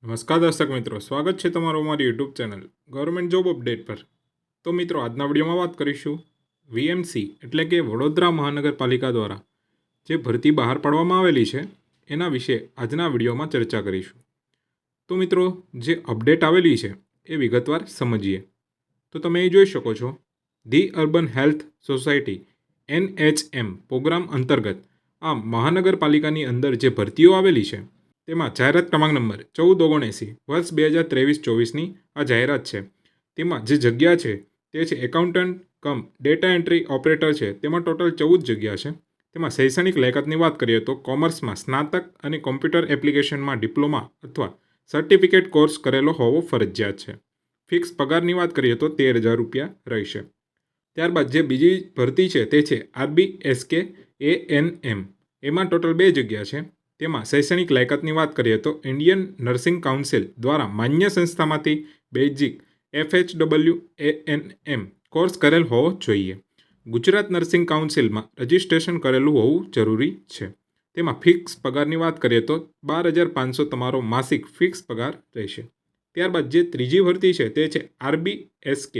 નમસ્કાર દર્શક મિત્રો, સ્વાગત છે તમારું અમારી YouTube channel government job update પર। તો મિત્રો, આજના વિડીયોમાં વાત કરીશું વીએમસી એટલે કે વડોદરા મહાનગરપાલિકા દ્વારા જે ભરતી બહાર પાડવામાં આવેલી છે એના વિશે આજના વિડીયોમાં ચર્ચા કરીશું। તો મિત્રો, જે અપડેટ આવેલી છે એ વિગતવાર સમજીએ તો તમે એ જોઈ શકો છો, the urban health society NHM programme અંતર્ગત આ મહાનગરપાલિકાની અંદર જે ભરતીઓ આવેલી છે તેમાં જાહેરાત ક્રમાંક નંબર 1479 વર્ષ 2023-24ની આ જાહેરાત છે। તેમાં જે જગ્યા છે તે છે એકાઉન્ટન્ટ કમ ડેટા એન્ટ્રી ઓપરેટર છે। તેમાં ટોટલ 14 જગ્યા છે। તેમાં શૈક્ષણિક લાયકાતની વાત કરીએ તો કોમર્સમાં સ્નાતક અને કોમ્પ્યુટર એપ્લિકેશનમાં ડિપ્લોમા અથવા સર્ટિફિકેટ કોર્સ કરેલો હોવો ફરજિયાત છે। ફિક્સ પગારની વાત કરીએ તો 13,000 રૂપિયા રહેશે। ત્યારબાદ જે બીજી ભરતી છે તે છે RBSK ANM। એમાં ટોટલ 2 જગ્યા છે। તેમાં શૈક્ષણિક લાયકાતની વાત કરીએ તો ઇન્ડિયન નર્સિંગ કાઉન્સિલ દ્વારા માન્ય સંસ્થામાંથી બેઝિક FHW ANM કોર્સ કરેલ હોવો જોઈએ। ગુજરાત નર્સિંગ કાઉન્સિલમાં રજિસ્ટ્રેશન કરેલું હોવું જરૂરી છે। તેમાં ફિક્સ પગારની વાત કરીએ તો 12,500 તમારો માસિક ફિક્સ પગાર રહેશે। ત્યારબાદ જે ત્રીજી ભરતી છે તે છે RBSK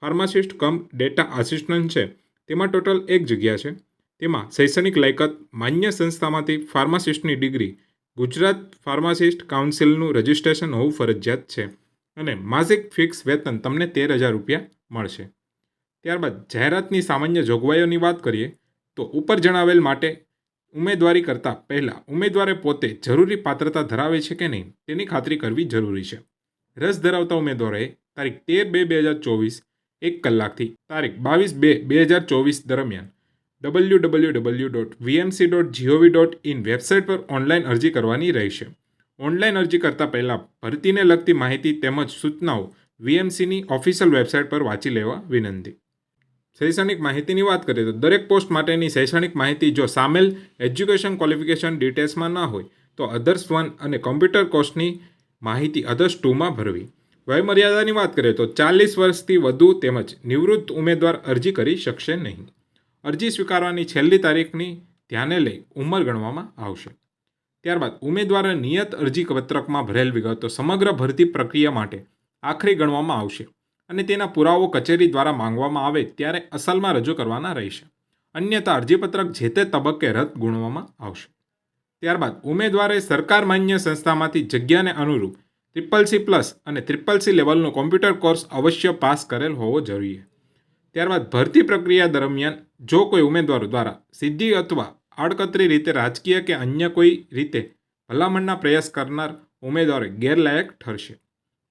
ફાર્માસિસ્ટ કમ ડેટા આસિસ્ટન્ટ છે। તેમાં ટોટલ 1 જગ્યા છે। તેમાં શૈક્ષણિક લાયકાત માન્ય સંસ્થામાંથી ફાર્માસિસ્ટની ડિગ્રી, ગુજરાત ફાર્માસિસ્ટ કાઉન્સિલનું રજિસ્ટ્રેશન હોવું ફરજિયાત છે અને માસિક ફિક્સ વેતન તમને 13,000 રૂપિયા મળશે। ત્યારબાદ જાહેરાતની સામાન્ય જોગવાઈઓની વાત કરીએ તો ઉપર જણાવેલ માટે ઉમેદવારી કરતાં પહેલાં ઉમેદવારે પોતે જરૂરી પાત્રતા ધરાવે છે કે નહીં તેની ખાતરી કરવી જરૂરી છે। રસ ધરાવતા ઉમેદવારોએ તારીખ 13/2/2024 1 કલાકથી તારીખ 22/2/2024 દરમિયાન www.vmc.gov.in વેબસાઇટ પર ઓનલાઈન અરજી કરવાની રહેશે। ઓનલાઈન અરજી કરતાં પહેલાં ભરતીને લગતી માહિતી તેમજ સૂચનાઓ વીએમસીની ઓફિશિયલ વેબસાઇટ પર વાંચી લેવા વિનંતી। શૈક્ષણિક માહિતીની વાત કરીએ તો દરેક પોસ્ટ માટેની શૈક્ષણિક માહિતી જો સામેલ એજ્યુકેશન ક્વોલિફિકેશન ડિટેલ્સમાં ના હોય તો અધર્સ 1 અને કોમ્પ્યુટર કોર્સની માહિતી અધર્સ 2માં ભરવી। વયમર્યાદાની વાત કરીએ તો 40 વર્ષથી વધુ તેમજ નિવૃત્ત ઉમેદવાર અરજી કરી શકશે નહીં। અરજી સ્વીકારવાની છેલ્લી તારીખની ધ્યાને લઈ ઉંમર ગણવામાં આવશે। ત્યારબાદ ઉમેદવારે નિયત અરજી પત્રકમાં ભરેલ વિગતો સમગ્ર ભરતી પ્રક્રિયા માટે આખરી ગણવામાં આવશે અને તેના પુરાવો કચેરી દ્વારા માંગવામાં આવે ત્યારે અસલમાં રજૂ કરવાના રહેશે, અન્યથા અરજીપત્રક જે તે તબક્કે રદ ગણવામાં આવશે। ત્યારબાદ ઉમેદવારે સરકાર માન્ય સંસ્થામાંથી જગ્યાને અનુરૂપ CCC+ અને CCC લેવલનો કોમ્પ્યુટર કોર્સ અવશ્ય પાસ કરેલ હોવો જોઈએ। ત્યારબાદ ભરતી પ્રક્રિયા દરમિયાન જો કોઈ ઉમેદવારો દ્વારા સીધી અથવા આડકતરી રીતે રાજકીય કે અન્ય કોઈ રીતે ભલામણના પ્રયાસ કરનાર ઉમેદવારો ગેરલાયક ઠરશે।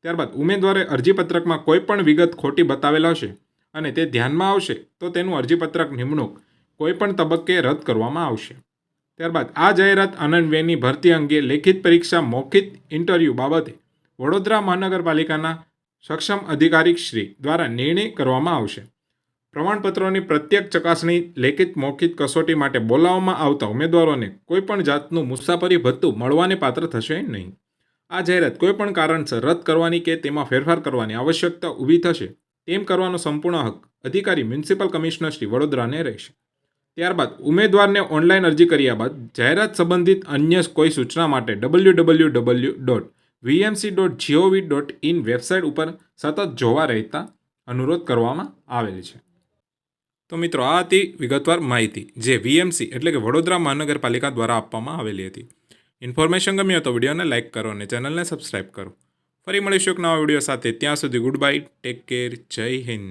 ત્યારબાદ ઉમેદવારે અરજીપત્રકમાં કોઈ પણ વિગત ખોટી બતાવેલ હશે અને તે ધ્યાનમાં આવશે તો તેનું અરજીપત્રક નિમણૂક કોઈ પણ તબક્કે રદ કરવામાં આવશે। ત્યારબાદ આ જાહેરાત અન્વયની ભરતી અંગે લેખિત પરીક્ષા મૌખિક ઇન્ટરવ્યૂ બાબતે વડોદરા મહાનગરપાલિકાના સક્ષમ અધિકારી શ્રી દ્વારા નિર્ણય કરવામાં આવશે। પ્રમાણપત્રોની પ્રત્યેક ચકાસણી લેખિત મૌખિક કસોટી માટે બોલાવવામાં આવતા ઉમેદવારોને કોઈપણ જાતનું મુસાફરી ભથ્થું મળવાને પાત્ર થશે નહીં। આ જાહેરાત કોઈપણ કારણસર રદ કરવાની કે તેમાં ફેરફાર કરવાની આવશ્યકતા ઊભી થશે તેમ કરવાનો સંપૂર્ણ હક અધિકારી મ્યુનિસિપલ કમિશનર શ્રી વડોદરાને રહેશે। ત્યારબાદ ઉમેદવારને ઓનલાઈન અરજી કર્યા બાદ જાહેરાત સંબંધિત અન્ય કોઈ સૂચના માટે www.vmc.gov.in વેબસાઇટ ઉપર સતત જોવા રહેતા અનુરોધ કરવામાં આવેલ છે। તો મિત્રો, આ હતી વિગતવાર માહિતી જે વીએમસી એટલે કે વડોદરા મહાનગરપાલિકા દ્વારા આપવામાં આવેલી હતી। ઇન્ફોર્મેશન ગમી હોય તો વિડીયોને લાઇક કરો અને ચેનલને સબસ્ક્રાઈબ કરો। ફરી મળીશું એક નવા વિડીયો સાથે, ત્યાં સુધી ગુડ બાય, ટેક કેર, જય હિન્દ।